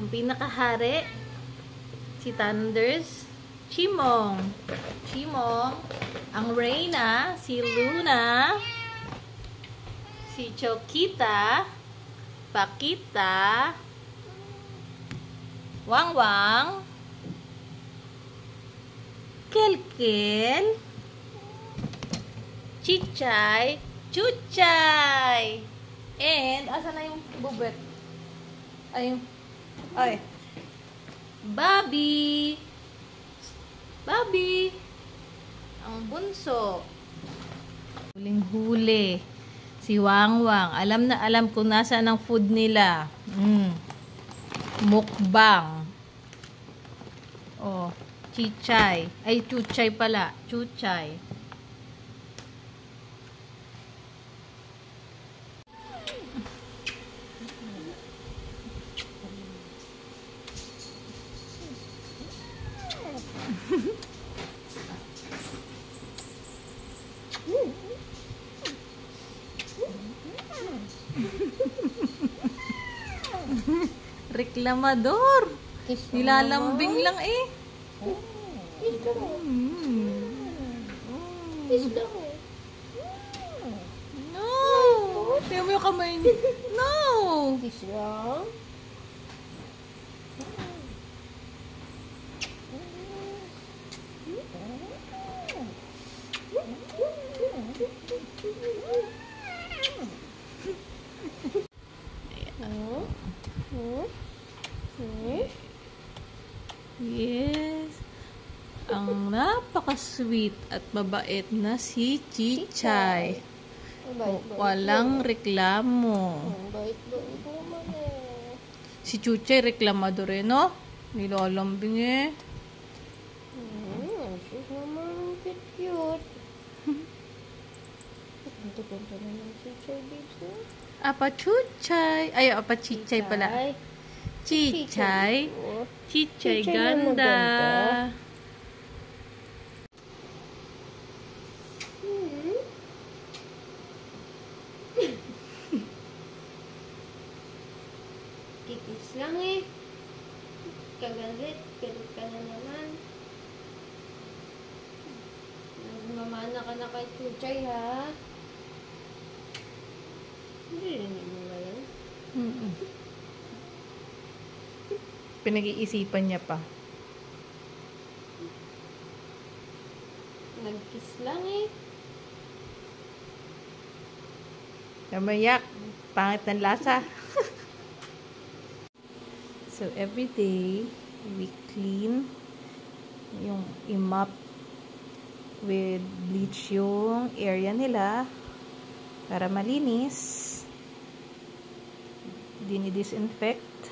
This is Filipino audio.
Ang pinakahari, si Thunders, Chimong. Chimong. Ang Reyna, si Luna. Si Chokita, Pakita, Wangwang, Kelkel, Chichay, Chuchay. And, asan na yung bubet? Ay, Bobby. Bobby. Ang bunso. Huling-huli. Si Wangwang. Alam na alam kung nasaan ang food nila. Mukbang. Oh, Chichay. Ay, Chuchay pala. Chuchay. Reklamador. Nilalambing lang eh. Kiss lang. Kiss lang. No. Tingnan mo yung kamay niya. No. Kiss lang. Yes. Ang napaka-sweet at mabait na si Chichay. Walang reklamo. Bait-bait naman eh. Si Chuchay reklamador eh, no? Nilalambing eh. Sus naman, cute. Punta-punta na ng Chichay, babes, no? Apa Chuchay. Ay, apa Chichay pala. Chichay. Chichay ganda. Kikis lang eh. Kagalit. Galit ka na naman. Nagmamana ka na kay Chuchay, ha? Narinig mo ba yan? Pinag-iisipan niya pa. Nag-kiss lang eh. Namayak. Pangit ng lasa. So, every day, we clean yung i-mop with bleach yung area nila para malinis. Dinidisinfect.